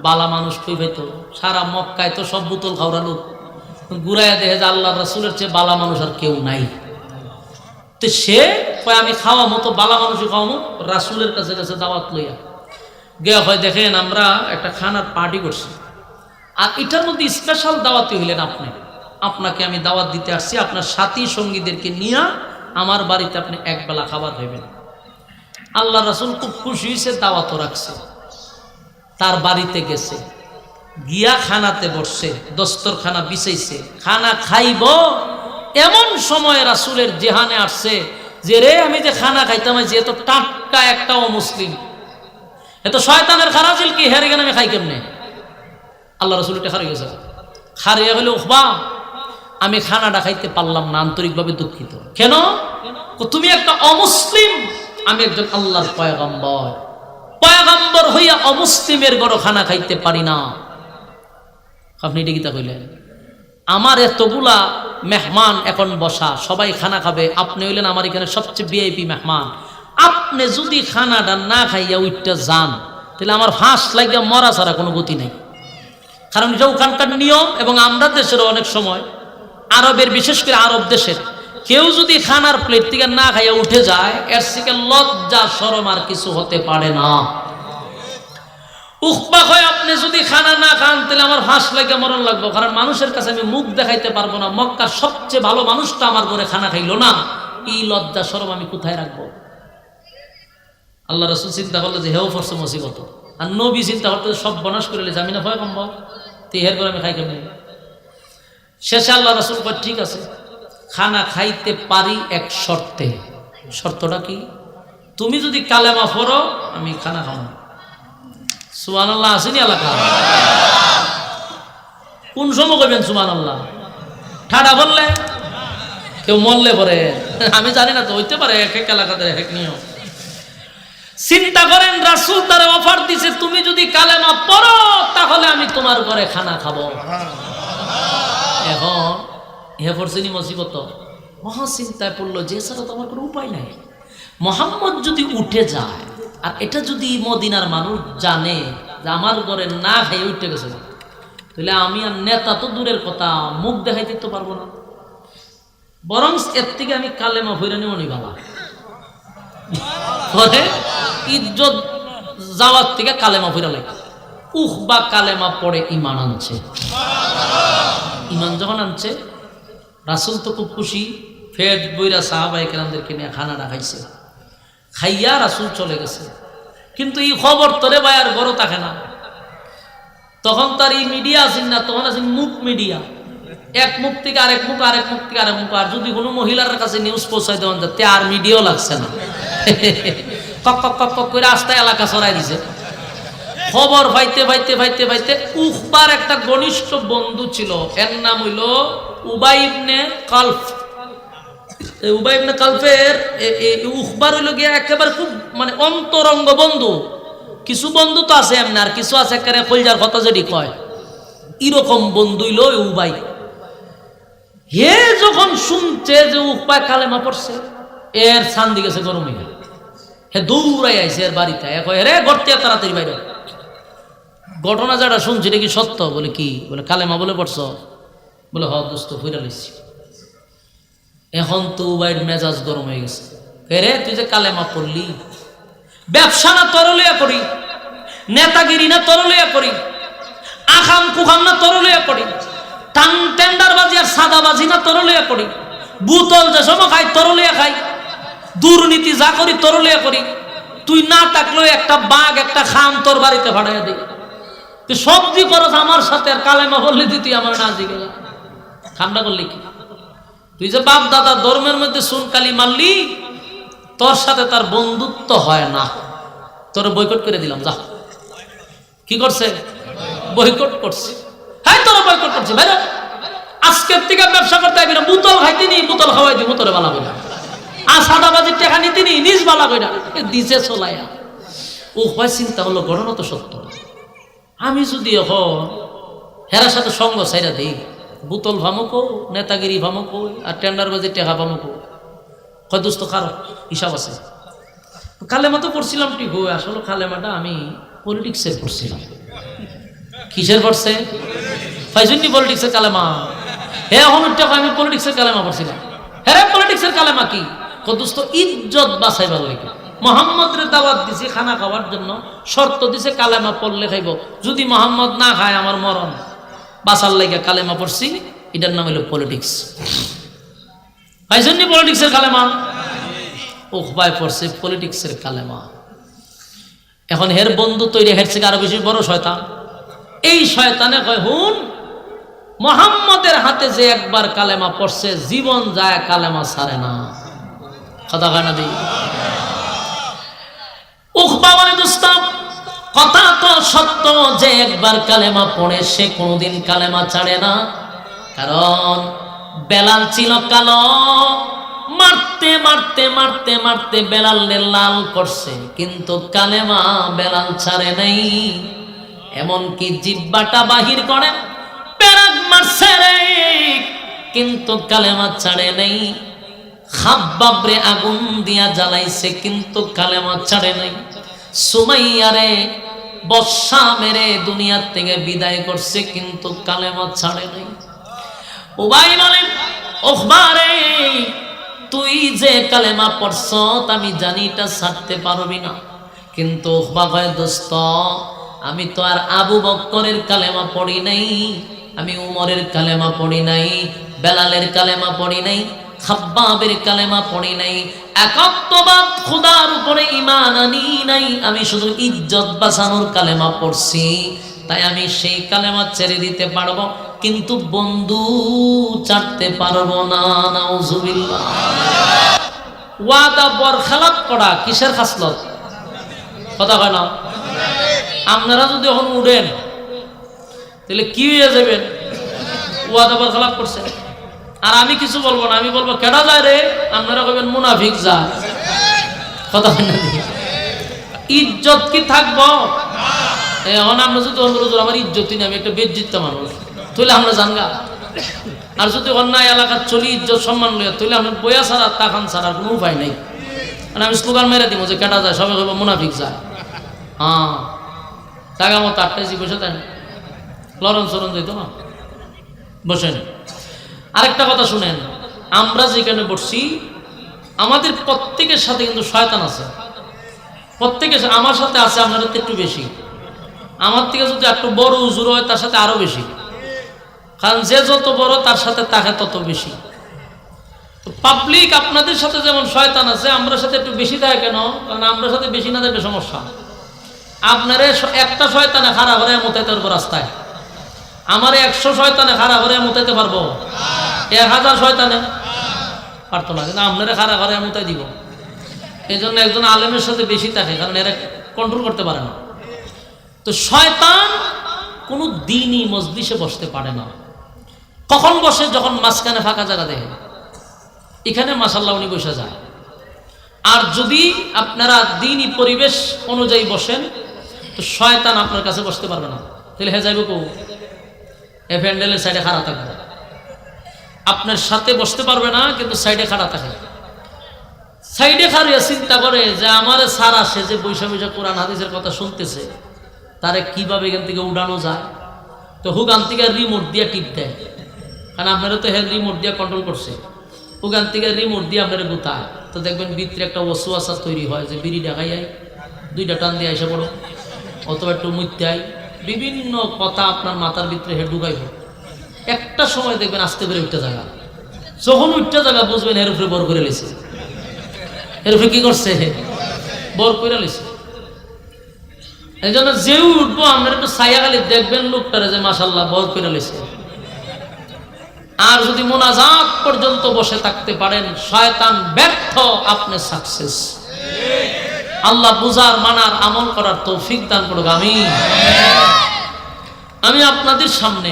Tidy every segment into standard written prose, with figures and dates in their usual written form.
বালা মানুষ কই পাইতো? সারা মক্কায় তো সব বোতল খাওয়া লোক, ঘুরাইয়া দেখে যে আল্লাহ রাসূলের চেয়ে বালা মানুষ আর কেউ নাই। তো সে কয় আমি খাওয়া মতো বালা মানুষই খাওয়ামো, রাসূলের কাছে কাছে দাওয়াত লইয়া গিয়া হয় দেখেন আমরা একটা খানার পার্টি করছি, আর এটার মধ্যে স্পেশাল দাওয়াতি হইলেন আপনি, আপনাকে আমি দাওয়াত দিতে আসছি, আপনার সাথী সঙ্গীদেরকে নিয়ে আমার বাড়িতে আপনি একবেলা খাবার খাইবেন। আল্লাহ রাসূল খুব খুশি হয়েছে, দাওয়াতও রাখছে, তার বাড়িতে গেছে, গিয়া খানাতে বসছে, দস্তরখানা বিছাইছে, খানা খাইব এমন সময় রাসূলের জেহানে আসছে যে রে আমি যে খানা খাইতাম যে এত টাটকা একটা অমুসলিম, এত শয়তানের খারাজিল কি হেরে গেলে আমি খাই কেমনে? আল্লাহ রাসূল এটা হারিয়ে গেছে, হারিয়ে হলে উখবা আমি খানাটা খাইতে পারলাম না, আন্তরিকভাবে দুঃখিত। কেন? তুমি একটা অমুসলিম, আমি একজন আল্লাহর পয়গম্বর, পয়গম্বর হইয়া অমুসলিমের ঘরে খানা খাইতে পারি না। আপনি এটা কিতা কইলেন? আমার এতগুলা মেহমান এখন বসা, সবাই খানা খাবে, আপনি হইলেন আমার এখানে সবচেয়ে ভিআইপি মেহমান, আপনি যদি খানাটা না খাইয়া উঠতে যান তাহলে আমার ফাঁস লাগিয়া মরা ছাড়া কোনো গতি নাই। কারণ এটা ওখানকার নিয়ম, এবং আমরা দেশেরও অনেক সময় আরবের, বিশেষ করে আরব দেশের কেউ যদি খানার প্লেট থেকে না খাইয়া উঠে যায়, এর থেকে লজ্জা শরম আর কিছু হতে পারে না। উখবা হয় আপনি যদি খানা না খান তাহলে আমার ফাঁস লাগে মরণ লাগবে, কারণ মানুষের কাছে আমি মুখ দেখাইতে পারবো না, মক্কার সবচেয়ে ভালো মানুষটা আমার ঘরে খানা খাইলো না, এই লজ্জা শরম আমি কোথায় রাখবো? আল্লাহ রাসূল চিন্তা করলো যে হেও ফরছে মুসিবত, আর নবী চিন্তা করতে সব বনাশ করে লেছে, আমি না ভয় কমব তুই হের করে আমি খাই কেমনি? শেষে আল্লাহ রাসূল কয় ঠিক আছে, খানা খাইতে পারি এক শর্তে। শর্তটা কি? তুমি যদি কালেমা পড়ো আমি খানা খাবো। সুবহানাল্লাহ আসেনি এলাকা? কোন সময় কইবেন সুবহানাল্লাহ? ঠাডা বললে কেউ মরলে পরে আমি জানি না তো, হইতে পারে এক এক এলাকাতে এক এক নিয়ম। চিন্তা করেন রাসূল তারে অফার দিছে, তুমি যদি কালেমা পড়ো তাহলে আমি তোমার ঘরে খানা খাবো। এখন হে ফরসিনি মুসিবত, মহা চিন্তায় পড়লো যে ছাড়া তো আমার কোনো উপায় নাই। মুহাম্মদ যদি উঠে যায় আর এটা যদি মদিনার মানুষ জানে যে আমার ঘরে না খেয়ে উঠে গেছে, তাহলে আমি আর নেতা তো দূরের কথা, মুখ দেখাইতে তো পারবো না, বরং এর থেকে আমি কালেমা ভইরা নিব নি বাবা, পরে ইজ্জত যাওয়ার থেকে কালেমা ভইরা লাগে। উখবা কালেমা পড়ে ঈমান আনছে। ঈমান যখন আনছে রাসূল তো খুব খুশি, ফেট বইরা সাহাবায়ে কেরামদেরকে নিয়ে খানাটা খাইছে, খাইয়া রাসূল চলে গেছে। কিন্তু এই খবর তোরে ভাই আর বড় থাকে না, তখন তার এই মিডিয়া আছেন না, তখন আছেন মুখ মিডিয়া, এক মুখ থেকে আরেক মুখ, আরেক মুখ থেকে আরেক মুখ। আর যদি কোনো মহিলার কাছে নিউজ পৌঁছায় দেওয়া যাতে আর মিডিয়াও লাগছে না, কক কক কক কক করে আস্তে এলাকা ছড়াই দিছে। খবর পাইতে পাইতে পাইতে পাইতে উখবার একটা ঘনিষ্ঠ বন্ধু ছিল, এর নাম হইল উবাই ইবনে কালফ। উবাই ইবনে কালফের উখবার হইল গিয়া একেবারে খুব মানে অন্তরঙ্গ বন্ধু। কিছু বন্ধু তো আছে এমনি, আর কিছু আছে একেবারে কলজার কথা যেটি কয়, এরকম বন্ধু হইল উবাই। হে যখন শুনছে যে উখবা কালেমা পড়ছে, এর ছান্দি গেছে গরম হইয়া, হে দৌড়াই আইছে এর বাড়িতে, কয় রে গড়তে তাড়াতাড়ি বাইরে। ঘটনা যেটা শুনছি এটা কি সত্য? বলে কি? বলে কালেমা বলে পড়ছ? বলে হ দোস্ত ফিরা লইছি। এখন তো উবাইর মেজাজ গরম হয়ে গেছে, রে তুই যে কালেমা পড়লি, ব্যবসা না তরলিয়া করি, নেতাগিরি না তরলিয়া করি, আখাম কুখাম না তরলিয়া করি, টান টেন্ডারবাজি আর সাদাবাজি না তরলিয়া করি, বুতল যে সময় খাই তরলিয়া খাই, দুর্নীতি যা করি তরলিয়া করি, তুই না থাকলেও একটা বাঘ একটা খাম তোর বাড়িতে ভাড়াইয়া দিই, তুই সবজি করস আমার সাথে, আর কালেমা বললি তুই আমার না দিকে ঠান্ডা করলি কি? তুই যে বাপ দাদা ধর্মের মধ্যে সুনকালি মারলি, তোর সাথে তার বন্ধুত্ব হয় না, তোর বয়কট করে দিলাম যা। কি করছে? বয়কট করছে। হ্যাঁ তোর বয়কট করছে ভাই, আজকের থেকে ব্যবসা করতে আইবি না, বোতল খাইতে নি বোতল খাওয়াই দিব তোরে বালা কইরা, আর সাদাবাজির টাকা নিতে নি নিজ বালা কইরা দিছে চলাইয়া। ও হয় চিন্তা হলো ঘটনা তো সত্য, আমি যদি এখন হেরার সাথে সঙ্গ ছাইরা দিই, বোতল ভামুকো, নেতাগিরি ভামুকো, আর টেন্ডারবাজির টাকা ভামুকো, কয় দোস্ত কারো হিসাব আছে। কালেমা তো পড়ছিলাম ঠিক হয়, আসলে কালেমাটা আমি পলিটিক্সের পড়ছিলাম, কিসের পড়ছে? ফাইজুন্নি পলিটিক্সের কালেমা। হে এখন আমি পলিটিক্সের কালেমা পড়ছিলাম। হ্যাঁ পলিটিক্সের কালেমা কি? কদুস্ত ইজ্জত বাঁচাইবার লাগে মোহাম্মদের দাওয়াত দিছে খানা খাওয়ার জন্য, শর্ত দিছে কালেমা পড়লে খাইব, যদি মোহাম্মদ না খায় আমার মরণ, বাঁচার লাগে কালেমা পড়ছি, এটার নাম হলো পলিটিক্স। ফাইজুন্নি পলিটিক্সের কালেমা, উখবায় পড়ছে পলিটিক্সের কালেমা। এখন হের বন্ধু তৈরি হেরছে আরো বেশি বড় শয়তান। এই শয়তানে কয় হুন, মোহাম্মদের হাতে যে একবার কালেমা পড়ছে জীবন যায় কালেমা ছাড়ে না। কথা কয় না দি? উখবা মানে দোস্তাম, কথা তো সত্য যে একবার কালেমা পড়ে সে কোনোদিন কালেমা ছাড়ে না। কারণ বেলাল ছিল কালো, মারতে মারতে মারতে মারতে বেলালের লাল করছে, কিন্তু কালেমা বেলাল ছাড়ে নাই। এমনকি জিব্বাটা বাহির করে পেরাক মারছে রে, কিন্তু কালেমা ছাড়ে নাই। খাব্বাবরে আগুন দিয়া জ্বালাইছে, কিন্তু কালেমা ছাড়ে নাই। সুমাইয়ারে বর্ষা মেরে দুনিয়ার থেকে বিদায় করছে, কিন্তু কালেমা ছাড়ে নাই। উবাই বলে উখবারে তুই যে কালেমা পড়ছ আমি জানি এটা ছাড়তে পারবি না, কিন্তু উখবা কয় দোস্ত আমি তো আর আবু বকরের কালেমা পড়ি নাই, আমি উমরের কালেমা পড়ি নাই, বেলালের কালেমা পড়ি নাই, খাব্বাবের কালেমা পড়ি নাই, একাত্মবাদ খোদার উপরে ঈমান আনি নাই, আমি শুধু ইজ্জত বাঁচানোর কালেমা পড়ছি। তাই আমি সেই কালেমা ছেড়ে দিতে পারবো, কিন্তু বন্ধু ছাড়তে পারবো না। নাউজুবিল্লাহ। ওয়াদা বরখেলাপ করা কিসের খাসলত? কথা কয় না? আপনারা যদি এখন উড়েন তাহলে কি হয়ে যাবেন? ওয়াদা বরখেলাপ করছে। আর আমি কিছু বলবো না, আমি বলবো কেডা যায় রে, আপনারা কইবেন মুনাফিক যায়। কথা কয় না? ইজ্জত কি থাকবো? এখন আমরা যদি আমার ইজ্জতই নেই, আমি একটা বেজ্জিত মানুষ, তাহলে আমরা জানগা। আর যদি অন্যায় এলাকার চলি ইজ্জত সম্মান লইয়া, তাহলে আমরা বইয়া ছাড়া তাকান ছাড়ার কোনো উপায় নেই। মানে আমি স্লোগান মেরে দিব যে কেটা যায়, সবাই কইব মুনাফিক যায়। হ্যাঁ টাকা মতো 8টায় বসে দেন, লরণ সরণ যেত না, বসেন। আরেকটা কথা শুনেন, আমরা যেখানে বসছি আমাদের প্রত্যেকের সাথে কিন্তু শয়তান আছে। প্রত্যেকের আমার সাথে আছে, আপনাদের তো একটু বেশি। আমার থেকে যদি একটু বড় উজুর হয় তার সাথে আরো বেশি, কারণ যে যত বড় তার সাথে তাকে তত বেশি। তো পাবলিক আপনাদের সাথে যেমন শয়তান আছে, আমরা সাথে একটু বেশি থাকে কেন? কারণ আমরা সাথে বেশি না থাকলে সমস্যা। আপনারে একটা শয়তানে খাড়া করে মোতাইতে পারবো রাস্তায়, আমারে 100 শয়তানে খাড়া করে মোতাইতে পারবো? 1000 শয়তানে পারতো না, কিন্তু আপনারে খাড়া করে মোতাই দিব। এই জন্য একজন আলেমের সাথে বেশি থাকে, কারণ এরা কন্ট্রোল করতে পারে না। তো শয়তান কোনো দিনই মজলিসে বসতে পারে না। কখন বসে? যখন মাঝখানে ফাঁকা জায়গা দেখে, এখানে মাশাআল্লাহ উনি বসে যায়। আর যদি আপনারা দিনই পরিবেশ অনুযায়ী বসেন তো শয়তান আপনার কাছে বসতে পারবে না। তাহলে হে যাইব কো? এ প্যান্ডেলের সাইডে খাড়া থাকবে, আপনার সাথে বসতে পারবে না, কিন্তু সাইডে খাড়া থাকে। সাইডে খাড়িয়া চিন্তা করে যে আমার স্যার আসে যে বৈশা বৈশা কোরআন হাদিসের কথা শুনতেছে, তারে কিভাবে এখান থেকে উড়ানো যায়। তো হুগান থেকে রিমোট দিয়ে টিপ দেয়, কারণ আপনারা তো হ্যাঁ রিমোট দিয়ে কন্ট্রোল করছে। হুগান থেকে রিমোট দিয়ে আপনারা গুতায়, তো দেখবেন ভিতরে একটা ওয়াসওয়াসা তৈরি হয় যে বিড়ি ঢাকাই আয়, 2টা টান দিয়ে এসে পড়ো, অথবা একটু মুইতে আয়, বিভিন্ন কথা আপনার মাথার ভিতরে হে ঢুকাইব। একটা সময় দেখবেন আস্তে করে উঠতে জায়গা, যখন উঠতে জায়গা বুঝবেন এর উপরে বর করে লেছে। এর উপরে কি করছে? বর করে লেছে। এই জন্য যেও উঠবো আমরা একটু ছায়া খালি দেখবেন লোকটারে যে মাশাআল্লাহ বর করে লেছে। আর যদি মোনাজাত পর্যন্ত বসে থাকতে পারেন, শয়তান ব্যর্থ, আপনি সাকসেস। আল্লাহ বুঝার, মানার, আমল করার তৌফিক দান করুক, আমিন। আমি আপনাদের সামনে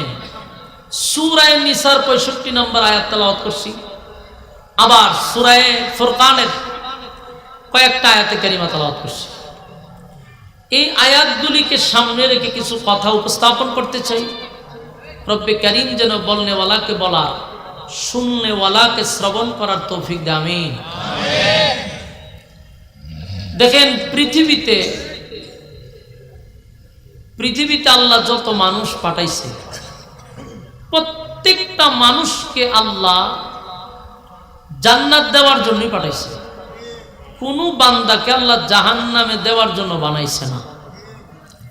সূরা নিসার 65 নম্বর আয়াত তেলাওয়াত করছি, আবার সূরা ফুরকানের কয়েকটা আয়াতে কারিমা তেলাওয়াত করছি। এই আয়াতগুলিকে সামনে রেখে কিছু কথা উপস্থাপন করতে চাই। রব্বে কারীম যেন বলনেওয়ালাকে বলা, শুননেওয়ালাকে শ্রবণ করার তৌফিক দেয়, আমিন। দেখেন পৃথিবীতে আল্লাহ যত মানুষ পাঠাইছে প্রত্যেকটা মানুষকে আল্লাহ জান্নাত দেওয়ার জন্যই পাঠাইছে। কোনো বান্দাকে আল্লাহ জাহান্নামে দেওয়ার জন্য বানাইছে না।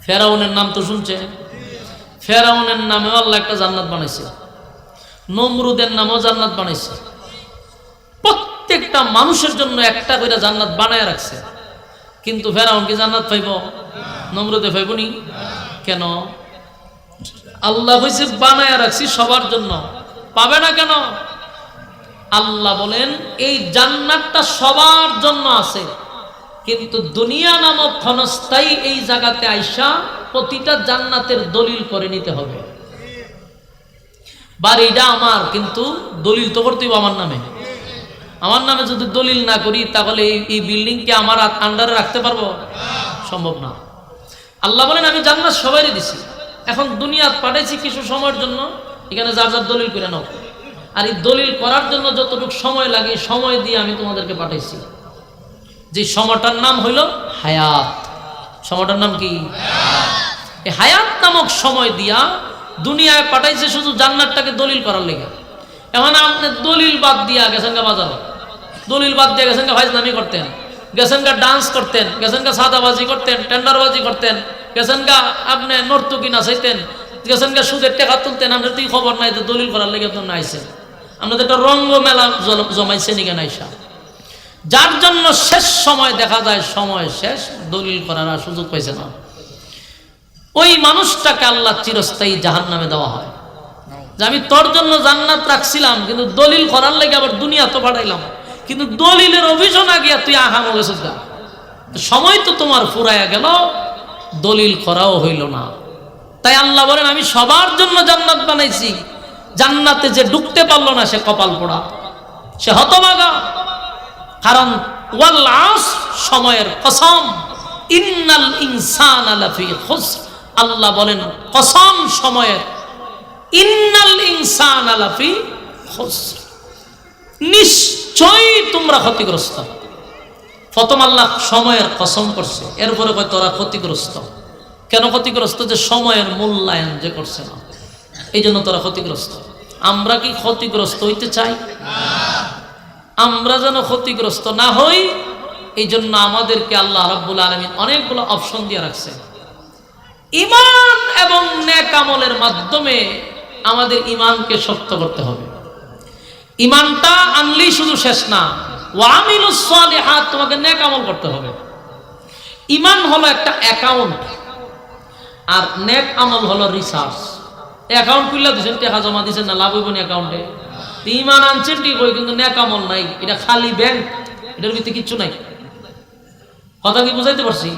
ফেরাউনের নাম তো শুনছে, ফেরাউনের নামেও আল্লাহ একটা জান্নাত বানাইছে, নমরুদের নামেও জান্নাত বানাইছে। প্রত্যেকটা মানুষের জন্য একটা করে জান্নাত বানায় রাখছে। কিন্তু ফেরাউন কি জান্নাত পাইব? নমরুদে পাইব নি? কেন? আল্লাহ কইছে বানায় রাখছি সবার জন্য, পাবে না কেন? আল্লাহ বলেন এই জান্নাতটা সবার জন্য আছে, কিন্তু দুনিয়া নামক ক্ষণস্থায়ী এই জায়গাতে আইসা প্রতিটা জান্নাতের দলিল করে নিতে হবে। বাড়িটা আমার, কিন্তু দলিল তো করতে হবে আমার নামে। আমার নামে যদি দলিল না করি তাহলে এই বিল্ডিংকে আমার আন্ডারে রাখতে পারবো? সম্ভব না। আল্লাহ বলেন আমি জান্নাত সবাইকে দিছি, এখন দুনিয়াত পাঠাইছি কিছু সময়ের জন্য, এখানে যার যার দলিল করে নাও। আর এই দলিল করার জন্য যতটুকু সময় লাগে সময় দিয়ে আমি তোমাদেরকে পাঠাইছি। যে সময়টার নাম হইল হায়াত। সময়টার নাম কি? এই হায়াত নামক সময় দিয়া দুনিয়ায় পাঠাইছে শুধু জান্নাতটাকে দলিল করার লেগে। এখন আপনি দলিল বাদ দিয়া গেছেন গা বাজার, দলিল বাদ দিয়ে গেছেন গা ফাইজলামি করতেন, গেছেন গা ডান্স করতেন, গেছেন গা সাদাবাজি করতেন, টেন্ডারবাজি করতেন, গেছেন গা আপনি নর্তকী নাচাইতেন, গেছেন গা সুদের টাকা তুলতেন। আপনার তুই খবর নাই যে দলিল করার লেগে আপনার আইসেন। আপনাদের একটা রঙ্গ মেলা জমাইছেন এখানে আইসা, যার জন্য শেষ সময় দেখা যায় সময় শেষ, দলিল করার আর সুযোগ পাইছে না। ওই মানুষটাকে আল্লাহ চিরস্থায়ী জাহান্নামে দেওয়া হয়। যে আমি তোর জন্য জান্নাত রাখছিলাম, কিন্তু দলিল করার লেগে আবার দুনিয়া তো পাঠাইলাম, কিন্তু দলিলের অভিযোগ না গিয়া তুই আহাম গেছিস গা। সময় তো তোমার ফুরাইয়া গেল, দলিল করাও হইল না। তাই আল্লাহ বলেন আমি সবার জন্য জান্নাত বানাইছি। জান্নাতে যে ঢুকতে পারলো না সে কপাল পোড়া, সে হতভাগা। কারণ ওয়াল আসর, সময়ের কসম, ইন্নাল ইনসানা লাফি খুসর। আল্লাহ বলেন কসম সময়ের, ইন্নাল ইনসানা লাফি খুসর, নিশ্চয়ই তোমরা ক্ষতিগ্রস্ত। প্রথম আল্লাহ সময়ের কসম করছে, এরপরে কয় তোরা ক্ষতিগ্রস্ত। কেন ক্ষতিগ্রস্ত? যে সময়ের মূল্যায়ন যে করছে না, এই জন্য তোরা ক্ষতিগ্রস্ত। আমরা কি ক্ষতিগ্রস্ত হইতে চাই? আমরা যেন ক্ষতিগ্রস্ত না হই, এই জন্য আমাদেরকে আল্লাহ রাব্বুল আলামিন অনেকগুলো অপশন দিয়ে রাখছে। ঈমান এবং নেক আমলের মাধ্যমে আমাদের ঈমানকে শক্ত করতে হবে। ঈমানটা আনলেই শুধু শেষ না, ওয়া আমিলুস সালিহাত, তোমাকে নেক আমল করতে হবে। ঈমান হলো একটা অ্যাকাউন্ট, আর নেক আমল হলো রিসার্চ। অ্যাকাউন্ট খুললা দিচ্ছেন, টাকা জমা দিচ্ছেন না, লাভ হইব না অ্যাকাউন্টে। ঈমান আনছেন ঠিক হয়, কিন্তু নেক আমল নাই, এটা খালি ব্যাংক, এটার ভিতরে কিচ্ছু নাই। কথা কি বুঝাইতে পারছি?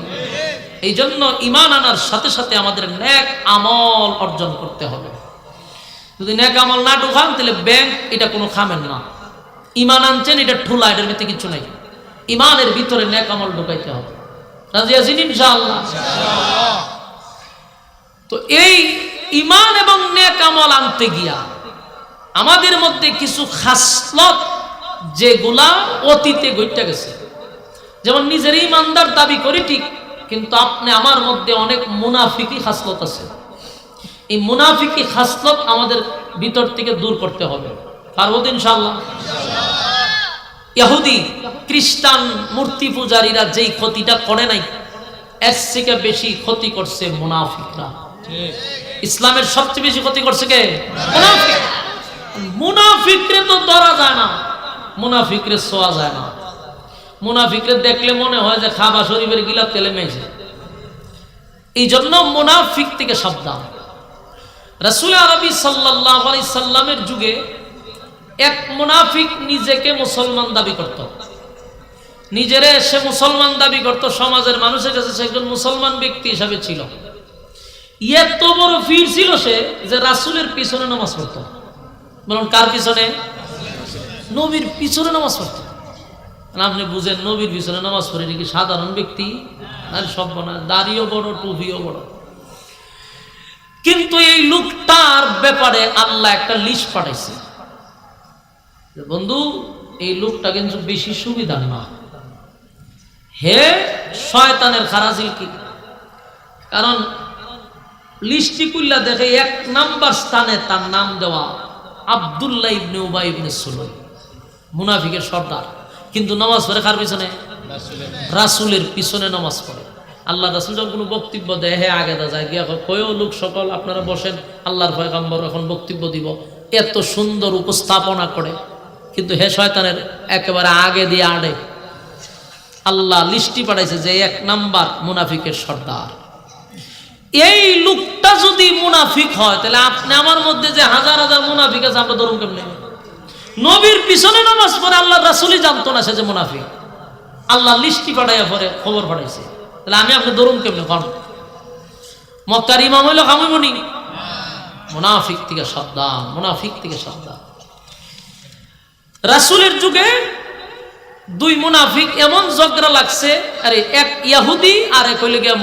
এই জন্য ঈমান আনার সাথে সাথে আমাদের নেক আমল অর্জন করতে হবে। যদি নেক আমল না ঢুকান তাহলে ব্যাংক এটা কোনো খামেন না। ঈমান আনছেন, এটা ঠুলা, এটার ভিতরে কিচ্ছু নাই। ঈমানের ভিতরে নেক আমল ঢুকাইতে হবে। রাজি আছেন ইনশাআল্লাহ? তো এই ঈমান এবং নেক আমল আনতে গিয়া আমাদের মধ্যে কিছু খাসলত যেগুলা অতীতে ঘটে গেছে, যেমন নিজের ঈমানদার দাবি করি ঠিক, কিন্তু আপনি আমার মধ্যে অনেক মুনাফিকি খাসলত আছে। এই মুনাফিকি খাসলত আমাদের ভিতর থেকে দূর করতে হবে। পারবো তো ইনশাআল্লাহ? ইহুদি খ্রিস্টান মূর্তি পূজারীরা যেই ক্ষতিটা করে নাই, এর থেকে বেশি ক্ষতি করছে মুনাফিকরা। ইসলামের সবচেয়ে বেশি ক্ষতি করছে কে? মুনাফিক। মুনাফিকরে তো ধরা যায় না, মুনাফিকরে ছোঁয়া যায় না। মুনাফিকরে দেখলে মনে হয় যে খাবা শরীফের গিলাপ তেলে মেয়েছে। এই জন্য মুনাফিক থেকে সাবধান। রাসূল আরবি সাল্লাল্লাহু আলাইহি সাল্লামের যুগে এক মুনাফিক নিজেকে মুসলমান দাবি করত, নিজেরে সে মুসলমান দাবি করত, সমাজের মানুষের কাছে সে একজন মুসলমান ব্যক্তি হিসাবে ছিল। এত বড় ফির ছিল সে যে রাসূলের পিছনে নামাজ পড়ত। বলুন কার পিছনে? নবীর পিছনে নামাজ পড়ত। আপনি বুঝেন নবীর পিছনে নামাজ পড়ে নাকি সাধারণ ব্যক্তি? আর সব না, দাড়িও বড়, টুপিও বড়। কিন্তু এই লোকটার ব্যাপারে আল্লাহ একটা লিস্ট পাঠাইছে। বন্ধু, এই লোকটা কিন্তু বেশি সুবিধা না, হে শয়তানের খারাজিল কি। কারণ লিস্টি কুল্লা দেখে 1 নাম্বার স্থানে তার নাম দেওয়া আব্দুল্লাহ ইবনে উবাই ইবনে সুলুল, মুনাফিকের সর্দার। কিন্তু নামাজ পড়ে কার পিছনে? রাসূলের পিছনে নামাজ পড়ে। আল্লাহ রাসূল যখন কোনো বক্তব্য দেয়, হ্যাঁ আগে দা যায় গিয়া কয়ও লোক সকল আপনারা বসেন, আল্লাহর পয়গম্বর এখন বক্তব্য দিব। এত সুন্দর উপস্থাপনা করে, কিন্তু হে শয়তানের একেবারে আগে দিয়ে আড়ে। আল্লাহ লিস্টি পাঠাইছে যে 1 নাম্বার মুনাফিকের সর্দার। এই লোকটা যদি মুনাফিক হয়, তাহলে আপনি আমার মধ্যে যে হাজার হাজার মুনাফিক আছে, আমরা ধরুন কেমনে? নবীর পিছনে নামাজ পড়ে আল্লাহ রাসূলই জানতো না সে যে মুনাফিক। আল্লাহ লিস্টি পাঠাইয়া পরে খবর পাঠাইছে, তাহলে আমি আপনি ধরুন কেমনে? কোন মক্কার ইমাম হইল কামুনি? মুনাফিক থেকে সাবধান, মুনাফিক থেকে সাবধান। রাসূলের যুগে 2 মুনাফিক এমন ঝগড়া লাগছে, আরে এক ইহুদি আর এক হইলে গিয়া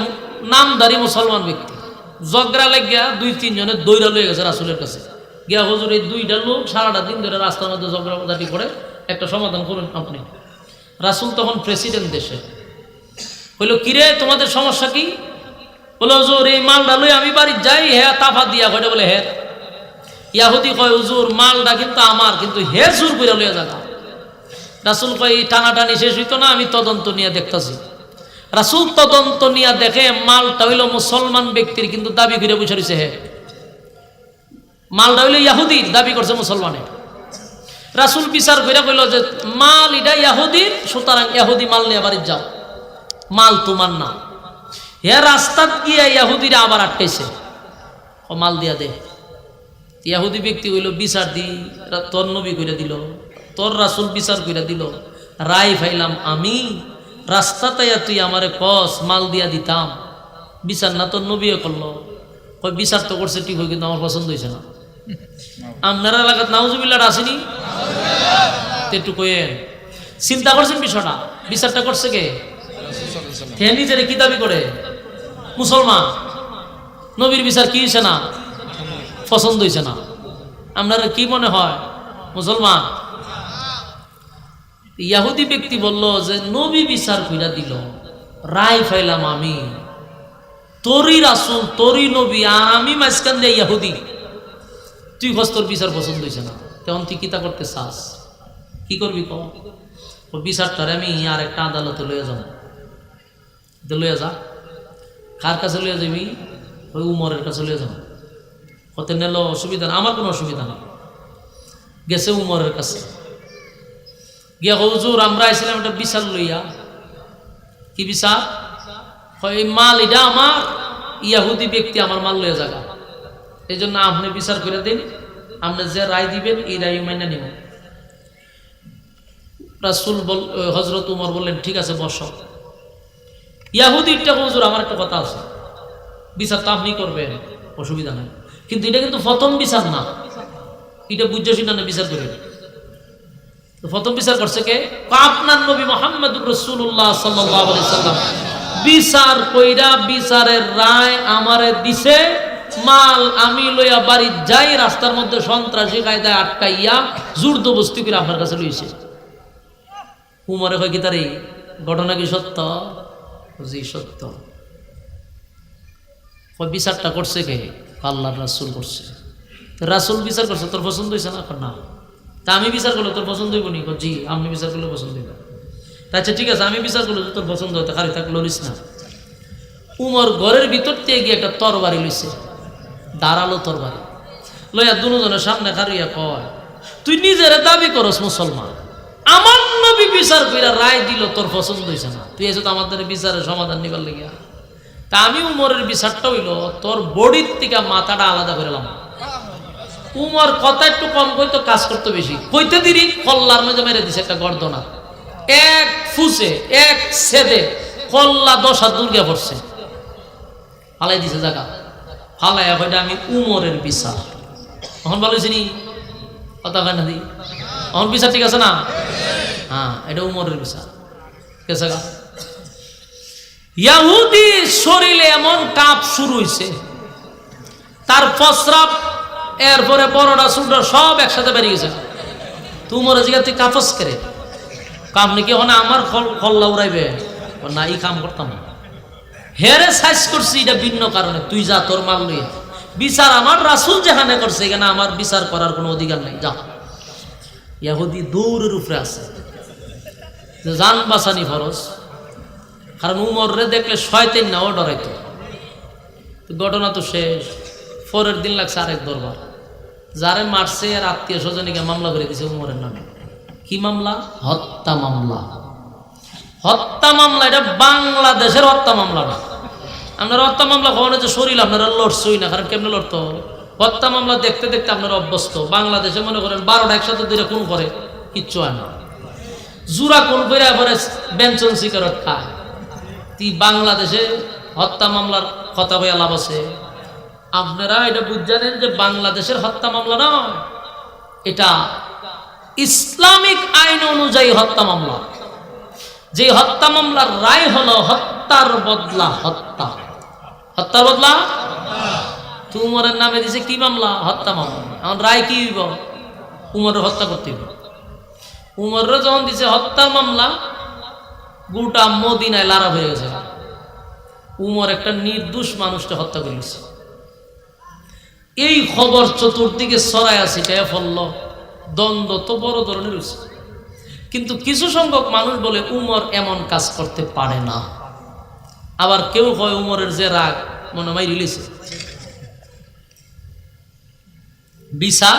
নামদারি মুসলমান ব্যক্তি। ঝগড়া লাগিয়া 2-3 জনে দৌড়া লয়ে গেছে রাসূলের কাছে গিয়া, হুজুর এই 2টা লোক সারাটা দিন ধরে রাস্তার মধ্যে ঝগড়াঝাটি করে, একটা সমাধান করুন আপনি। রাসূল তখন প্রেসিডেন্ট দেশে। হইল কিরে তোমাদের সমস্যা কি? বলে হুজুর এই মালটা লই আমি বাড়ি যাই, হ্যাঁ তাফা দিয়া কয়টা বলে হ্যাঁ। ইহুদি কয় হুজুর মালটা কিন্তু আমার, কিন্তু হে জোর করে লইয়া যাগা। রাসূল কয় এই টানাটানি শেষ হইতো না, আমি তদন্ত নিয়ে দেখতেছি। রাসূল তদন্ত নিয়ে দেখে মালটা হইল মুসলমান ব্যক্তির, কিন্তু দাবি করে বসে রয়েছে হ্যাঁ। মালটা হইল ইহুদির, দাবি করছে মুসলমানের। রাসূল বিচার করে কইল যে মাল এটা ইহুদির, সুতরাং ইহুদি মাল নিয়ে বাড়ি যাও, মাল তোমার না। হে রাস্তা গিয়ে ইহুদিরা আবার আটকাইছে, ও মাল দিয়া দে। ইহুদি ব্যক্তি হইল বিচার দি, তোর নবী করে দিল, তোর রাসূল বিচার করে দিল, রায় ফাইলাম আমি। রাস্তাতে তুই আমারে কস মাল দিয়া দিতাম, বিচার না তোর নবীও করলো। কই বিচার তো করছে ঠিক হয়, কিন্তু আমার পছন্দ হয়েছে না। আপনার এলাকাত নাউজুবিল্লাহ আসেনি? একটু কইেন, চিন্তা করছেন বিষয়টা? বিচারটা করছে কে? হে নিজেরে কি দাবি করে? মুসলমান। নবীর বিচার কি হয়েছে না? পছন্দ হয়েছে না। আপনারা কি মনে হয় মুসলমান? ইহুদি ব্যক্তি বলল যে নবী বিচার কইরা দিল, রায় ফাইলাম আমি, তোরই রাসূল তোরই নবী, আর আমি মাঝখান দিয়ে ইহুদি। তুই কস তোর বিচার পছন্দ হয়েছে না, তখন তুই কিতা করতে চাস? কি করবি কম? ও বিচারটারে আমি আর একটা আদালতে লইয়া যাব। লইয়া যা। কার কাছে লইয়া যাবি? ওই উমরের কাছে লইয়া যাব। হতে নিল অসুবিধা না, আমার কোনো অসুবিধা নেই। গেছে উমরের কাছে গিয়া, হুজুর আমরা আইছিলাম একটা বিচার লইয়া। কি বিচার? এই মাল এটা আমার, ইহুদি ব্যক্তি আমার মাল লইয়া যাগা, এই জন্য আপনি বিচার করে দিন, আপনি যে রায় দিবেন এই রায় মাইনা নিব। রাসূল হযরত উমর বললেন ঠিক আছে বসো। ইহুদিটা হুজুর আমার একটা কথা আছে, বিচার তো আপনি করবেন, অসুবিধা নাই, কিন্তু এটা কিন্তু প্রথম বিচার না, এটা বুঝছি না বিচার করে। তো প্রথম বিচার করছে কে? আপনার নবী মুহাম্মদুর রাসূলুল্লাহ সাল্লাল্লাহু আলাইহি সাল্লাম বিচার কইরা বিচারের রায় আমারে দিছে, মাল আমি লইয়া বাড়ি যাই, রাস্তার মধ্যে সন্ত্রাসী কায়দায় আটকাইয়া জোরদবস্তি করে আপনার কাছে লইছে। উমরে কয় কি তারে ঘটনা কি সত্য? জি সত্য। বিচারটা করছে কে? আল্লাহর রাসূল করছে। রাসূল বিচার করছে, তোর পছন্দ হয়েছে না? না। তা আমি বিচার করলে তোর পছন্দ হইব নি? জি আমি বিচার করলে পছন্দ হইব। আচ্ছা ঠিক আছে, আমি বিচার করলে তোর পছন্দ হইতে খালি থাক, লড়িস না। উমর ঘরের ভিতর থেকে গিয়ে একটা তরবারি লইছে, দাঁড়ালো তরবারি লইয়া দুজনের সামনে খারিয়া কয়, তুই নিজের দাবি করস মুসলমান, আমার নবী বিচার কইরা রায় দিল, তোর পছন্দ হইছে না, তুই এসে তো আমাদের বিচারের সমাধান নিবার লেগিয়া। তা আমি উমরের বিচারটা হইল তোর বডির থেকে মাথাটা আলাদা করলাম। উমর কথা একটু কম কইতো, কাজ করতো বেশি। কইতে দিরি কল্লার মধ্যে মেরে দিছে একটা গর্দনা, এক ফুসে এক ছেদে কল্লা 10 হাত দুর্গা পড়ছে, ফালাই দিছে জায়গা। ফালাইয়া কইটা আমি উমরের বিচার। তখন বলেছি নি কথা কয় না দি, তখন বিচার ঠিক আছে না? হ্যাঁ এটা উমরের বিচার। কেসা গা ইহুদি শরীরে এমন কাপ শুরু হইছে, তার প্রস্রাব এরপরে বড়টা ছোট সব একসাথে বেরিয়ে গেছে। তোমার জায়গা তুই কাপস করে কাম নাকি হনে আমার কল্লা উড়াইবে না, এই কাম করতাম না। হেরে সাইজ করছি এটা ভিন্ন কারণে, তুই যা তোর মাল লইয়া। বিচার আমার রাসূল যেখানে করছে এখানে আমার বিচার করার কোনো অধিকার নাই, যা। ইহুদি দৌড়ের উপরে আছে, জান বাঁচানি ফরজ। কারণ উমরে দেখলে শয়তান নাও ডরাইতো। ঘটনা তো শেষ, পরের দিন লাগছে আরেক দরবার, যারে মারছে আর আত্মীয় স্বজনীকে মামলা করে দিয়েছে উমরের নামে। কি মামলা? হত্যা মামলা। হত্যা মামলা, এটা বাংলাদেশের হত্যা মামলা না। আপনারা হত্যা মামলা কখনো যে শরীর আপনারা লড়ছই না, কারণ কেমনে লড়তো? হত্যা মামলা দেখতে দেখতে আপনারা অভ্যস্ত। বাংলাদেশে মনে করেন 12টা একসাথে দুইটা খুন করে, কিচ্ছু হয় না। জুরা খুন করে এবারে বেঞ্চন সিগারেট খায়। তুই বাংলাদেশে হত্যা মামলার কথা বইয়া লাভ আছে? আপনারা এটা বুঝছেন যে বাংলাদেশের হত্যা মামলা নয়, এটা ইসলামিক আইন অনুযায়ী হত্যা মামলা। যে হত্যা মামলার রায় হলো হত্যার বদলা হত্যা। হত্যার বদলা উমরের নামে দিছে কি মামলা? হত্যা মামলা। এখন রায় কি হইব? উমরের হত্যা করতে হইব। উমরের যখন দিছে হত্যার মামলা, গোটা মদিনায় লারা হয়ে গেছে। উমর একটা নির্দোষ মানুষকে হত্যা করেছে। এই খবর চতুর্দিকে ছড়ায় আছে, কে ফলল, দ্বন্দ্ব তো বড় ধরনের হয়েছে। কিন্তু কিছু সংখ্যক মানুষ বলে উমর এমন কাজ করতে পারে না। আবার কেউ কয় উমরের যে রাগ মনে হয় রিলিছে। বিচার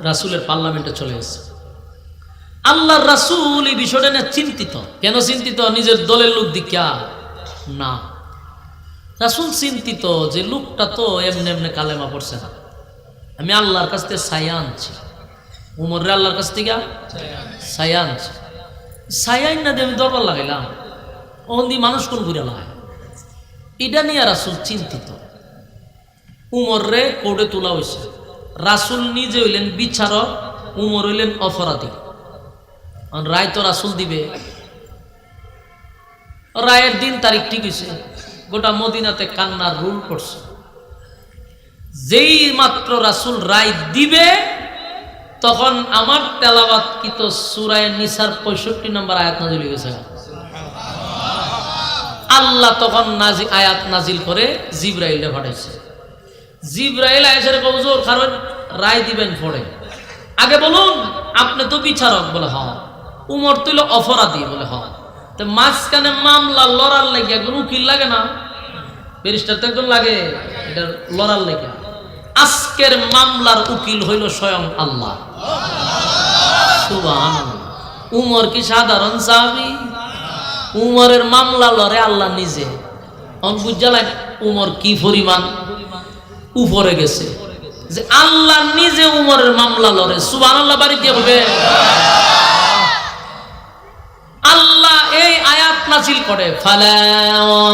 রাসূলের পার্লামেন্টে চলে এসেছে। আল্লাহর রাসূল এই বিষয়টা নিয়ে চিন্তিত। কেন চিন্তিত? নিজের দলের লোক দিকা না, রাসূল চিন্তিত যে লোকটা তো এমনি এমনি কালেমা পড়ছে না, আমি আল্লাহর কাছ থেকে ছায়া আনছি। উমরে আল্লাহর কাছ থেকে ছায়া আনছি, ছায়াই না দিয়ে আমি দরবার লাগাইলাম, ওদি মানুষ কোন ঘুরে লাগায়। এটা নিয়ে রাসূল চিন্তিত। উমরে কোর্টে তোলা হয়েছে। রাসূল নিজে হইলেন বিচারক, উমর হইলেন অপরাধী। রায় তো রাসূল দিবে। রায়ের দিন তারিখ ঠিক হয়েছে, গোটা মদিনাতে কান্নার রুল করছে। যেই মাত্র রাসূল রায় দিবে তখন আমার তেলাওয়াতকৃত সূরা নিসার 65 নম্বর আয়াত নাযিল হয়ে গেছে। আল্লাহ তখন আয়াত নাজিল করে জিবরাইলে পাঠাইছে। জিবরাইল আয়েশার হুজুর কারণ রায় দিবেন পড়ে, আগে বলুন আপনি তো বিচারক, বলে হ। উমর তুইল অপরাধী, বলে হ। তো মাঝখানে মামলা লড়ার লাগে একজন উকিল লাগে না? ব্যারিস্টার তো একজন লাগে, এটা লড়ার লাগে। আজকের মামলার উকিল হইল স্বয়ং আল্লাহ। সুবহানাল্লাহ। উমর কি সাধারণ সাহাবী? উমরের মামলা লড়ে আল্লাহ নিজে। বুঝালেন উমর কি পরিমাণ উপরে গেছে, যে আল্লাহ নিজে উমরের মামলা লড়ে। সুবহানাল্লাহ বাড়ি দিয়ে বলবে। আল্লাহ এই আয়াত নাযিল করে, ফালা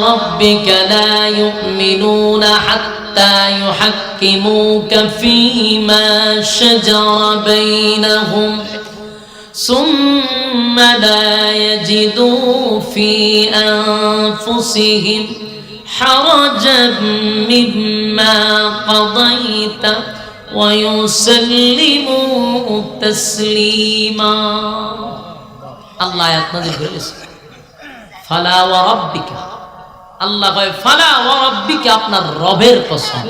রাব্বিকা লা ইউমিনুনা হাত্তা ইউহাক্কিমুকা ফীমা শাজারা বাইনাহুম সুম্মা লা ইয়াজিদু ফী আনফুসিহিম হারাজান মিম্মা কাদাইতা ওয়া ইউসাল্লিমু তাসলিমা। আল্লাহ আয়াত নাযিল করেছে, ফালা ওয়া রাব্বিকা। আল্লাহ কয় ফালা ওয়া রাব্বিকা, আপনার রবের কসম।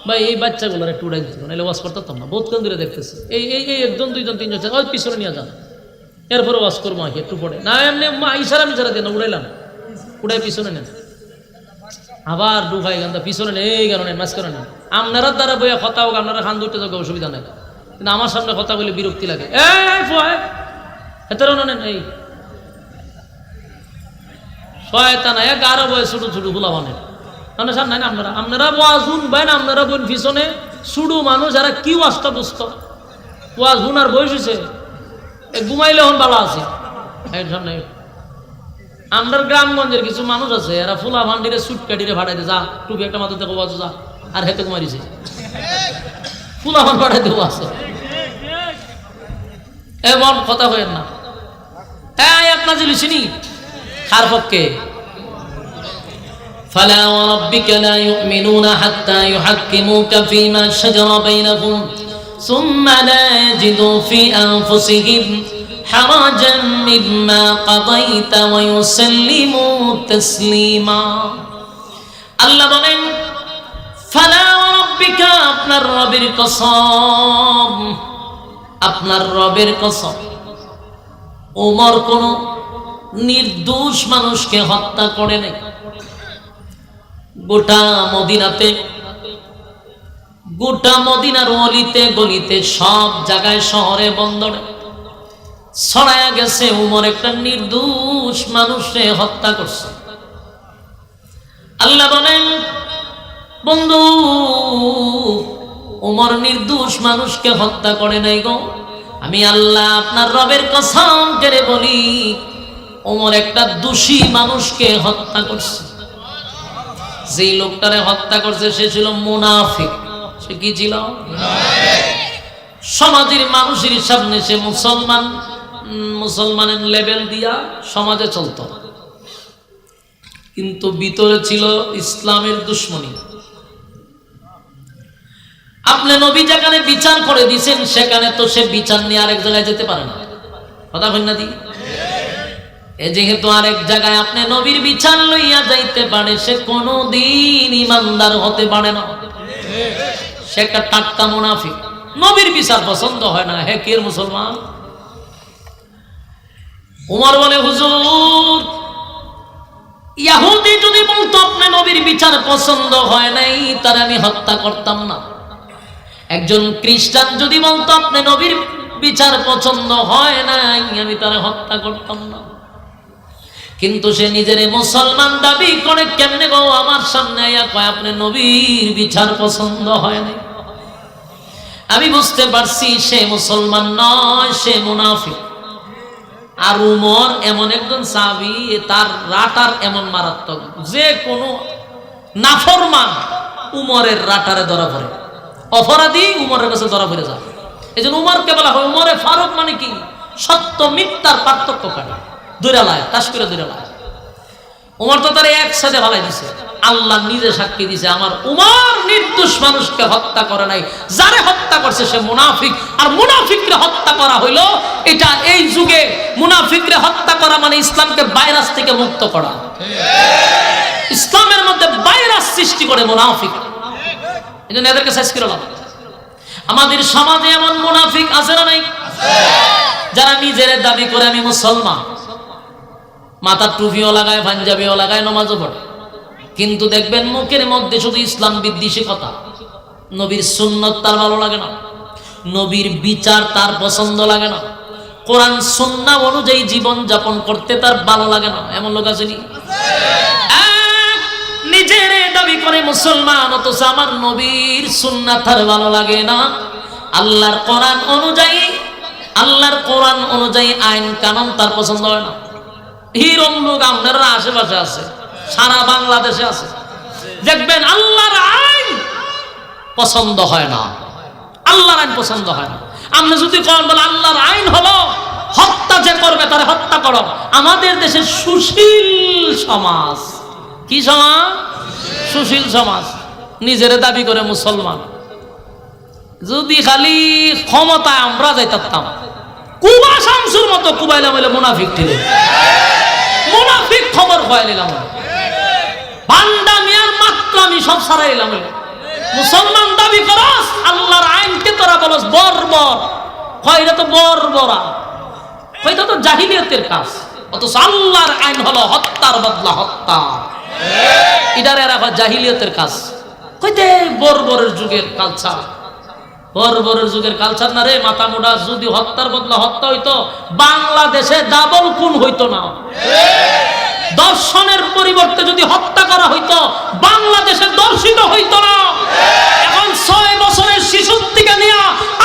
ভাই এই বাচ্চাগুলোর একটু উড়াই দিতে, নাহলে ওয়াজ করতাম না। বহুত কেন দূরে দেখতেছে, এই এই এই একজন দুইজন তিনজন ওই পিছনে নিয়ে যান, এরপরে ওয়াজ করবো আগে একটু পরে না। এমনি ইশারা মিশারা দিয়ে না, উড়াইলাম, উড়াই পিছনে নেন। আবার ডুবাই গান পিছনে নেই, এই কারণে মাছ করে নেন। আপনারা দ্বারা বইয়া কথা হোক, আপনারা খান দুইটা যোগ্য, অসুবিধা নেই। কিন্তু আমার সামনে কথা বলে বিরক্তি লাগে। এই শয়তান এক আরো বয়ে ছোট ছোট গুলা বানে নাই। আপনারা আপনারা ওয়াজ শুনবেন, আপনারা বোন পিছনে শুডু মানুষ যারা কি ওয়াজটা বুঝতো, ওয়াজ শুনার বয়স হয়েছে, ঘুমাইলে হন ভালো আছে। আমরার গ্রামগঞ্জের কিছু মানুষ আছে, এরা ফুলা ভান্ডিরে সুট কাটিরে ভাড়াইতে, যা টুপি একটা মাথা দেখো বাজু যা, আর হেতে কুমারিছে ফুলা ভান ভাড়াইতে আছে। এমন কথা হয়েন না। আপনার জিনিসনি কার পক্ষে? ফালা ওয়া রাব্বিকা লা ইউমিনুনা হাত্তা ইউহাক্কিমুকা ফীমা শাজারা বাইনাহুম সুম্মা লা ইয়াজিদু ফী আনফুসিহিম حرجا مما قضيت ويسلموا تسليما আল্লাহ বলেন ফালা রাব্বিকা আপনার রবের কসম আপনার রবের কসম ওমর কোন নির্দোষ মানুষকে হত্যা করে নাই গোটা মদিনার অলিতে গলিতে সব জায়গায় শহরে বন্দরে ছড়ায়া গেছে ওমর একটা নির্দোষ মানুষকে হত্যা করছে আল্লাহ বলেন বন্ধু ওমর নির্দোষ মানুষকে হত্যা করে নাই গো আমি আল্লাহ আপনার রবের কসম করে বলি ওমর একটা দোষী মানুষকে হত্যা করছে যেই লোকটারে হত্যা করছে সে ছিল মুনাফিক সে কি ছিল সমাজের মানুষের সামনে সে মুসলমানের লেভেল দিয়া সমাজে চলত কিন্তু ভিতরে ছিল ইসলামের দুশ্মনী আপনি নবী যেখানে বিচার করে দিয়েছেন সেখানে তো সে বিচার নিয়ে আরেক জায়গায় যেতে পারে না কথা বলেন না দি যেহেতু আরেক জায়গায় আপনি নবীর বিচার লইয়া যাইতে পারে সে কোনোদিন ইমানদার হতে পারে না সে একটা টাটকা মুনাফিক নবীর বিচার পছন্দ হয় না হে কে মুসলমান উমর বলে হুজুর ইহুদি যদি বলতো আপনি নবীর বিচার পছন্দ হয় নাই তার আমি হত্যা করতাম না একজন খ্রিস্টান যদি বলতো আপনি নবীর বিচার পছন্দ হয় নাই আমি তারে হত্যা করতাম না কিন্তু সে নিজের মুসলমান দাবি করে কেমনে গো আমার সামনে আইয়া কয় আপনি নবীর বিচার পছন্দ হয় নাই আমি বুঝতে পারছি সে মুসলমান নয় সে মুনাফিক আর উমর এমন একজন সাহাবী তার রাটার এমন মারাত্মক যে কোনো নাফরমান উমরের রাটারে ধরা পড়ে অপরাধী উমরের কাছে ধরা পড়ে যায় এজন্য উমরকে বলা হয় উমরে ফারুক মানে কি সত্য মিথ্যার পার্থক্য করে দুইরালায় তাস করে দুইরালায় উমর তো তারা একসাথে ভালাই দিছে আল্লাহ নিজে সাক্ষী দিছে আমার উমর নির্দোষ মানুষকে হত্যা করে নাই যারে হত্যা করছে সে মুনাফিক আর মুনাফিককে হত্যা করা হইল এটা এই যুগে মুনাফিককে হত্যা করা মানে ইসলামকে ভাইরাস থেকে মুক্ত করা ইসলামের মধ্যে ভাইরাস সৃষ্টি করে মুনাফিক এজন্য এদেরকে শেষ করে দাও আমাদের সমাজে এমন মুনাফিক আছে না নাই যারা নিজের দাবি করে আমি মুসলমান মাথার টুপিও লাগায় পাঞ্জাবিও লাগায় নামাজও পড়ে কিন্তু দেখবেন মুখের মধ্যে শুধু ইসলাম বিদ্বেষী কথা নবীর সুন্নত তার ভালো লাগে না নবীর বিচার তার পছন্দ লাগে না কোরআন সুন্নাহ অনুযায়ী জীবন যাপন করতে তার ভালো লাগে না এমন লোক আছে নি নিজের দাবি করে মুসলমান অথচ আমার নবীর সুন্নাত তার ভালো লাগে না আল্লাহর কোরআন অনুযায়ী আইন কানুন তার পছন্দ হয় না হিরম লোক আপনারা আশেপাশে আছে সারা বাংলাদেশে আছে দেখবেন আল্লাহর আইন পছন্দ হয় না আল্লাহর আইন পছন্দ হয় না আপনি যদি কোন বলে আল্লাহর আইন হলো হত্যা যে করবে তারে হত্যা করো আমাদের দেশে সুশীল সমাজ কি সমাজ সুশীল সমাজ নিজের দাবি করে মুসলমান যদি খালি ক্ষমতায় আমরা যাইতাম কুবা শামসুর মতো কুবাইলাম হইলে মুনাফিক টিলে মুনাফিক খবর পাইলাম বান্দা মিয়ার মাত্র আমি সব সারাইলাম মুসলমান দাবি করস আল্লাহর আইনকে তোরা বলস বর্বর হয় এটা তো বর্বরা হয়তো তো জাহিলিয়াতের কাজ অথচ আল্লাহর আইন হলো হত্যার বদলা হত্যা এটারে এরা জাহিলিয়াতের কাজ কইতে বর্বরের যুগের কালচার বর্বরের যুগের কালচার না রে মাথা মোড়া যদি হত্যার বদলা হত্যা হইতো বাংলাদেশে ডাবল খুন হইতো না দর্শনের পরিবর্তে যদি হত্যা করা হইতো বাংলাদেশে দর্শিত হইতো না এখন 6 বছরের শিশু থেকে নিয়ে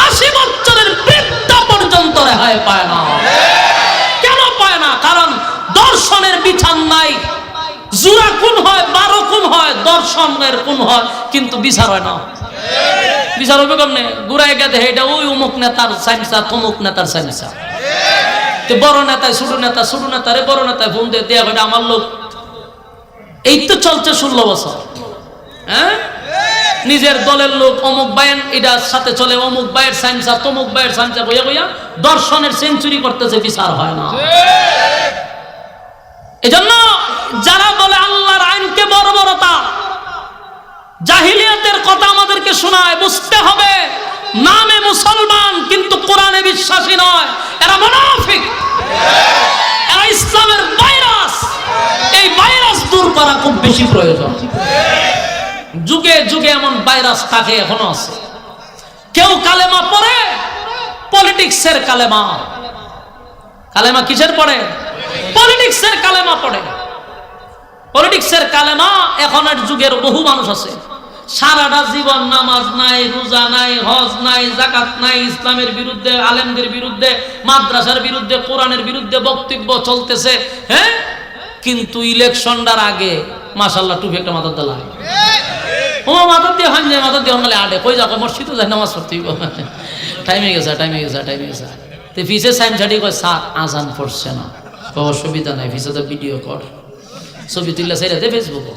80 বছরের বৃদ্ধা পর্যন্ত রেহাই পায় না কেন পায় না কারণ দর্শনের বিচার নাই জুরা খুন হয় 12 খুন হয় দর্শনের খুন হয় কিন্তু বিচার হয় না বিচার হবে কেমনে ঘুরাই গেছে এটা ওই অমুক নেতার সাইনসা তমুক নেতার সাইনসা তো বড় নেতায় ছোট নেতারে বড় নেতায় ফোন দিয়ে দেয়া হয় আমার লোক এই তো চলছে 16 বছর হ্যাঁ নিজের দলের লোক অমুক ভাইয়ের এটার সাথে চলে, অমুক ভাইয়ের সাইন্সা, তমুক ভাইয়ের সাইন্সা বইয়া বইয়া দর্শনের সেঞ্চুরি করতেছে, বিচার হয় না। এজন্য যারা বলে আল্লাহর আইনকে বর্বরতা, জাহিলিয়াতের কথা আমাদেরকে শোনায়, বুঝতে হবে নামে মুসলমান কিন্তু কোরআনে বিশ্বাসী নয়, এরা মুনাফিক, এরা ইসলামের ভাইরাস। এই ভাইরাস দূর করা খুব বেশি প্রয়োজন। যুগে যুগে এমন ভাইরাস থাকে, এখনো আছে। কেউ কালেমা পড়ে, পলিটিক্সের কালেমা। কালেমা কিসের পড়ে? পলিটিক্সের কালেমা পড়ে। পলিটিক্সের কালেমা এখনের যুগের বহু মানুষ আছে, সারাটা জীবন নামাজ নাই, রোজা নাই, হজ নাই, যাকাত নাই, ইসলামের বিরুদ্ধে, আলেমদের বিরুদ্ধে, মাদ্রাসার বিরুদ্ধে, কোরআনের বিরুদ্ধে বক্তব্য চলতেছে, হ্যাঁ। কিন্তু ইলেকশনটার আগে মাশাআল্লাহ টুপি একটা মাথার দেলা, ও মাথার দিয়ে হয়, মাথার দিয়ে হলে আডে কই যাবো, মসজিদে যাই নামাজ পড়তে টাইমে গেছে, টাইমে গেছে, টাইমে গেছে। তো ফিসে সাইন ছাড়ি কয় স্যার আজান পড়ছে না, অসুবিধা নাই, ফিসে তো ভিডিও কর, ছবি তুললে ছেড়ে দে ফেসবুক,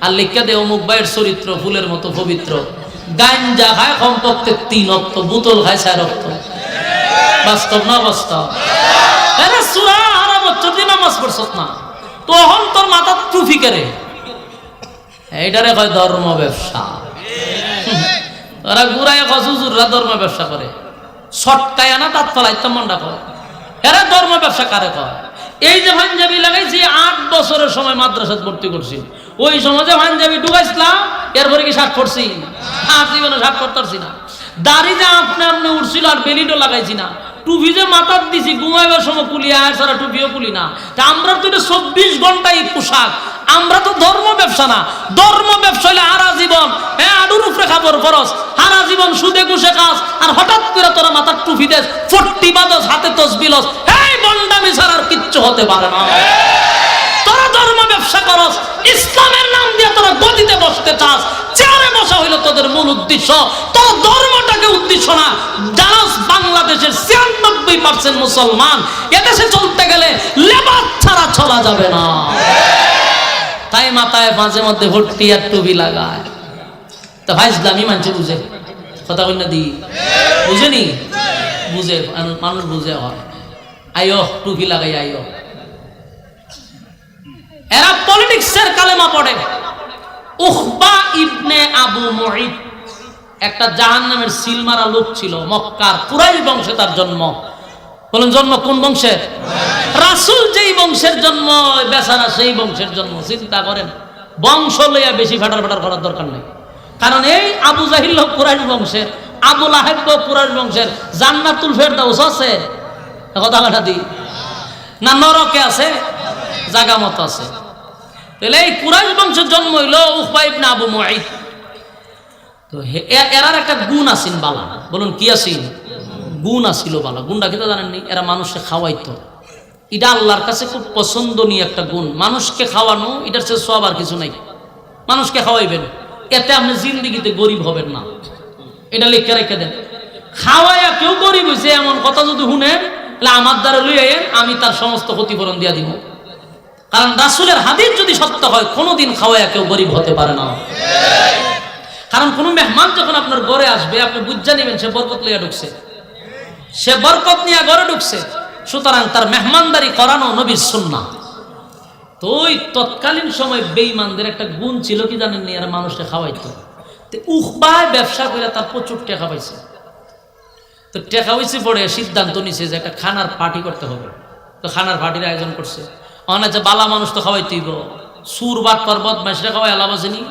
আর লিখে দে অমুক ভাইয়ের চরিত্র ফুলের মতো পবিত্র, গাঞ্জা খায় কমপক্ষে 3 রক্ত, বোতল খায় 4 রক্ত। বাস্তব না বাস্তব? আরে সূরা আর বছর দিন নামাজ পড়ছস না, তখন তোর মাথা টুপি করে, এইটারে কয় ধর্ম ব্যবসা। ওরা গুড়ায় হুজুররা ধর্ম ব্যবসা করে, ছটকায় না তাত ফলাইতে মনটা কয়, এরা ধর্ম ব্যবসা কারে কয়? এই যে পাঞ্জাবি লাগাইছি 8 বছরের সময় মাদ্রাসাত ভর্তি করছি, ওই সময় যে পাঞ্জাবি ঢুকাইছিলাম, এরপরে কি শার্ট পরছি? আর জীবনে শার্ট পরতে পারছি না। দাড়ি যে আপনি আপনি উঠছিল, আর বেলিটও লাগাইছি না। টুপি যে মাথার দিছি, ঘুমাইবার সময় পুলি, আর সারা টুপিও পুলি না। তা আমরা তো এটা 24 ঘন্টাই পোশাক, আমরা তো ধর্ম ব্যবসা না। ধর্ম ব্যবসা হলে হারা জীবন, হ্যাঁ, আডুর উপরে খাবার খরচ, হারা জীবন সুদে ঘুষে কাজ, আর হঠাৎ করে তোরা মাথার টুপি দেস, 40 বাদস, হাতে তসবিলস, এই বন্ডামি ছাড়া আর কিচ্ছু হতে পারে না। তোরা ধর্ম ব্যবসা করস, ইসলামের নাম দিয়ে তোরা গদিতে বসতে চাস, চেয়ারে বসা হইল তোদের মূল উদ্দেশ্য, তোর ধর্মটাকে উদ্দেশ্য না। জানাস বাংলাদেশের 96% মুসলমান, এদেশে চলতে গেলে লেবাস ছাড়া চলা যাবে না। তাই মাথায় মাঝে মধ্যে ভর্তি আর টুপি লাগায়। তা ভাই ইসলামী মানছে বুঝে, কথা বল না দি, বুঝেনি? বুঝে, মানুষ বুঝে হয়। আইও টুপি লাগাই আইও। এরা পলিটিক্সের কালেমা পড়ে। উকবা ইবনে আবু মুঈত একটা জাহান্নামের সিল মারা লোক ছিল, মক্কার কুরাইশ বংশে তার জন্ম। বলেন জন্ম কোন বংশের? রাসূল যেই বংশের জন্ম, বেচারা সেই বংশের জন্ম। চিন্তা করেন, বংশ লইয়া বেশি ফাটার ফাটার করার দরকার নেই। কারণ এই আবু জাহিল কুরাইশ বংশের, আবু লাহাব কুরাইশ বংশের। জান্নাতুল ফেরদাউস আছে, কথা কাটা দি না, নরকে আছে, জায়গা মতো আছে। তাহলে এই কুরাইশ বংশের জন্ম হইল উকবা ইবনে আবু মুঈত। তো এরার একটা গুণ আসিন বালা, বলুন কি আসিন? গুণ আসিল বালা। গুণটা কি তো জানেননি? এরা মানুষকে খাওয়াইতো। এটা আল্লাহর কাছে খুব পছন্দনীয় একটা গুণ। মানুষকে খাওয়ানো, এটার চেয়ে সব আর কিছু নাই। মানুষকে খাওয়াইবেন, এতে আপনি জিন্দিগিতে গরিব হবেন না। এটা লিখে রেখে দেন। খাওয়াইয়া কেউ গরিব হয়েছে এমন কথা যদি শুনেন, তাহলে আমার দ্বারা লই আইন, আমি তার সমস্ত ক্ষতিপূরণ দিয়া দিব। কারণ রাসূলের হাদিস যদি সত্য হয়, কোনোদিন খাওয়াইয়া কেউ গরিব হতে পারে না। কারণ কোনো মেহমান যখন আপনার ঘরে আসবে, আপনি বুঝা নেবেন সে বরকত লইয়া ঢুকছে, সে বরকত নিয়ে ঘরে ঢুকছে। সুতরাং তার মেহমানদারি করানো নবীর সুন্নাহ। তো ওই তৎকালীন সময় বেঈমানদের একটা গুণ ছিল কি জানেননি? এরা মানুষকে খাওয়াইতো। তো উকবায় ব্যবসা করে তার প্রচুর টাকা পাইছে। তো টাকা হইছে পড়ে সিদ্ধান্ত নিছে যে একটা খানার পার্টি করতে হবে। তো খানার পার্টির আয়োজন করছে। অনেক যে বালা মানুষ তো খাওয়াইতেইব, সুর বাট পর বদমাইশরা খাওয়াই আলাপ আসেনি,